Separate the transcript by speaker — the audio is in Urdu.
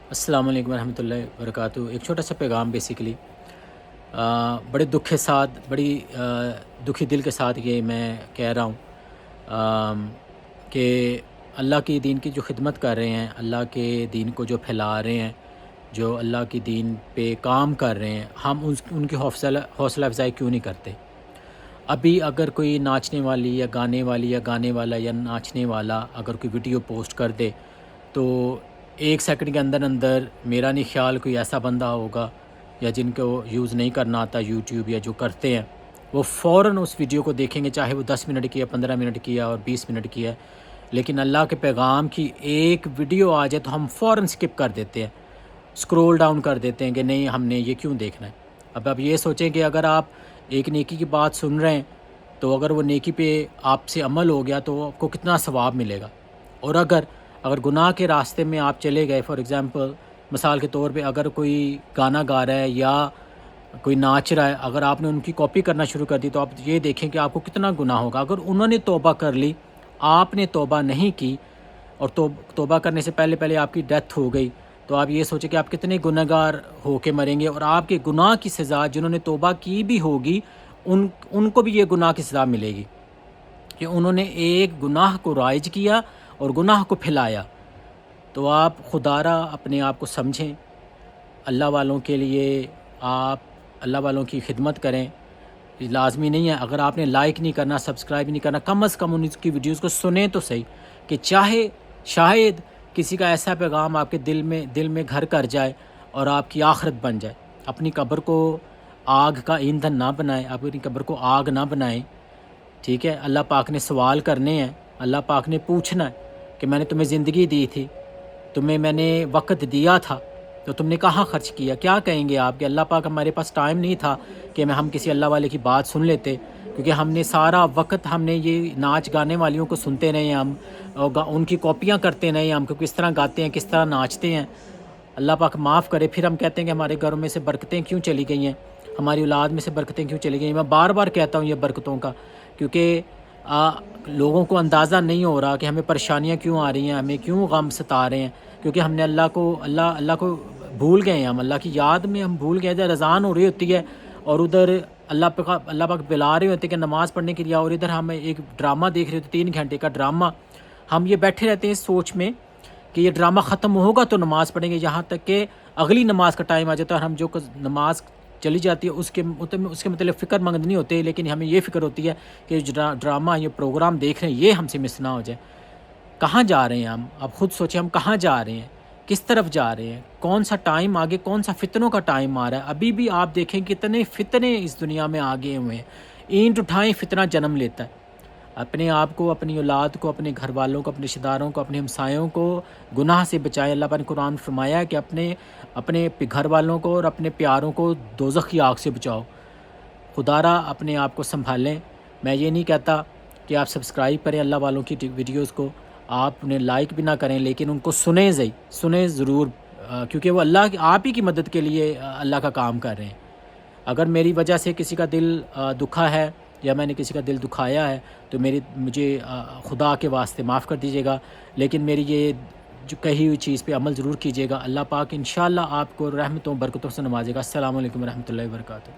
Speaker 1: السلام علیکم ورحمۃ اللہ وبرکاتہ۔ ایک چھوٹا سا پیغام بیسیکلی بڑے دکھ کے ساتھ، بڑی دکھی دل کے ساتھ یہ میں کہہ رہا ہوں کہ اللہ کی دین کی جو خدمت کر رہے ہیں، اللہ کے دین کو جو پھیلا رہے ہیں، جو اللہ کی دین پہ کام کر رہے ہیں، ہم ان کی حوصلہ افزائی کیوں نہیں کرتے؟ ابھی اگر کوئی ناچنے والی یا گانے والی یا گانے والا یا ناچنے والا اگر کوئی ویڈیو پوسٹ کر دے تو 1 سیکنڈ کے اندر اندر میرا نہیں خیال کوئی ایسا بندہ ہوگا یا جن کو یوز نہیں کرنا آتا یوٹیوب یا جو کرتے ہیں، وہ فوراً اس ویڈیو کو دیکھیں گے، چاہے وہ 10 منٹ کی ہے، 15 منٹ کی ہے اور 20 منٹ کی ہے۔ لیکن اللہ کے پیغام کی ایک ویڈیو آ جائے تو ہم فوراً سکپ کر دیتے ہیں، سکرول ڈاؤن کر دیتے ہیں کہ نہیں، ہم نے یہ کیوں دیکھنا ہے۔ اب آپ یہ سوچیں کہ اگر آپ ایک نیکی کی بات سن رہے ہیں تو اگر وہ نیکی پہ آپ سے عمل ہو گیا تو آپ کو کتنا ثواب ملے گا، اور اگر گناہ کے راستے میں آپ چلے گئے، فار ایگزامپل مثال کے طور پہ اگر کوئی گانا گا رہا ہے یا کوئی ناچ رہا ہے، اگر آپ نے ان کی کاپی کرنا شروع کر دی تو آپ یہ دیکھیں کہ آپ کو کتنا گناہ ہوگا۔ اگر انہوں نے توبہ کر لی، آپ نے توبہ نہیں کی، اور توبہ کرنے سے پہلے آپ کی ڈیتھ ہو گئی، تو آپ یہ سوچیں کہ آپ کتنے گنہگار ہو کے مریں گے، اور آپ کے گناہ کی سزا جنہوں نے توبہ کی بھی ہوگی ان کو بھی یہ گناہ کی سزا ملے گی کہ انہوں نے ایک گناہ کو رائج کیا اور گناہ کو پھیلایا۔ تو آپ خدا را اپنے آپ کو سمجھیں، اللہ والوں کے لیے آپ اللہ والوں کی خدمت کریں۔ لازمی نہیں ہے، اگر آپ نے لائک نہیں کرنا، سبسکرائب نہیں کرنا، کم از کم ان کی ویڈیوز کو سنیں تو صحیح، کہ چاہے شاید کسی کا ایسا پیغام آپ کے دل میں گھر کر جائے اور آپ کی آخرت بن جائے۔ اپنی قبر کو آگ کا ایندھن نہ بنائیں، اپنی قبر کو آگ نہ بنائیں، ٹھیک ہے؟ اللہ پاک نے سوال کرنے ہیں، اللہ پاک نے پوچھنا ہے کہ میں نے تمہیں زندگی دی تھی، تمہیں میں نے وقت دیا تھا، تو تم نے کہاں خرچ کیا؟ کیا کہیں گے آپ کہ اللہ پاک ہمارے پاس ٹائم نہیں تھا کہ ہم کسی اللہ والے کی بات سن لیتے، کیونکہ ہم نے سارا وقت ہم نے یہ ناچ گانے والیوں کو سنتے رہے ہیں، ہم ان کی کاپیاں کرتے رہے ہیں، ہم کس طرح گاتے ہیں، کس طرح ناچتے ہیں۔ اللہ پاک معاف کرے، پھر ہم کہتے ہیں کہ ہمارے گھروں میں سے برکتیں کیوں چلی گئی ہیں، ہماری اولاد میں سے برکتیں کیوں چلی گئی ہیں۔ میں بار بار کہتا ہوں یہ برکتوں کا، کیونکہ لوگوں کو اندازہ نہیں ہو رہا کہ ہمیں پریشانیاں کیوں آ رہی ہیں، ہمیں کیوں غم ستا رہے ہیں، کیونکہ ہم نے اللہ کو بھول گئے ہیں، ہم اللہ کی یاد میں ہم بھول گئے ہیں۔ ادھر اذان ہو رہی ہوتی ہے اور ادھر اللہ پاک بلا رہے ہوتے ہیں کہ نماز پڑھنے کے لیے، اور ادھر ہم ایک ڈرامہ دیکھ رہے ہوتے، 3 گھنٹے کا ڈرامہ۔ ہم یہ بیٹھے رہتے ہیں اس سوچ میں کہ یہ ڈرامہ ختم ہوگا تو نماز پڑھیں گے، یہاں تک کہ اگلی نماز کا ٹائم آ جاتا ہے اور ہم جو نماز چلی جاتی ہے اس کے متعلق فکر مند نہیں ہوتے، لیکن ہمیں یہ فکر ہوتی ہے کہ جو ڈرامہ یہ پروگرام دیکھ رہے ہیں یہ ہم سے مس نہ ہو جائے۔ کہاں جا رہے ہیں ہم؟ اب خود سوچیں، ہم کہاں جا رہے ہیں، کس طرف جا رہے ہیں، کون سا ٹائم آگے، کون سا فتنوں کا ٹائم آ رہا ہے۔ ابھی بھی آپ دیکھیں کتنے فتنے اس دنیا میں آگے ہوئے ہیں، اینٹ اٹھائیں فتنہ جنم لیتا ہے۔ اپنے آپ کو، اپنی اولاد کو، اپنے گھر والوں کو، اپنے رشتہ داروں کو، اپنے ہمسایوں کو گناہ سے بچائیں۔ اللہ پاک نے قرآن فرمایا ہے کہ اپنے گھر والوں کو اور اپنے پیاروں کو دوزخ کی آگ سے بچاؤ۔ خدا را اپنے آپ کو سنبھالیں۔ میں یہ نہیں کہتا کہ آپ سبسکرائب کریں اللہ والوں کی ویڈیوز کو، آپ انہیں لائک بھی نہ کریں، لیکن ان کو سنیں ضرور، کیونکہ وہ آپ ہی کی مدد کے لیے اللہ کا کام کر رہے ہیں۔ اگر میری وجہ سے کسی کا دل دکھا ہے یا میں نے کسی کا دل دکھایا ہے تو مجھے خدا کے واسطے معاف کر دیجیے گا، لیکن میری یہ جو کہی ہوئی چیز پہ عمل ضرور کیجیے گا۔ اللہ پاک انشاءاللہ آپ کو رحمتوں برکتوں سے نوازے گا۔ السلام علیکم ورحمۃ اللہ وبرکاتہ۔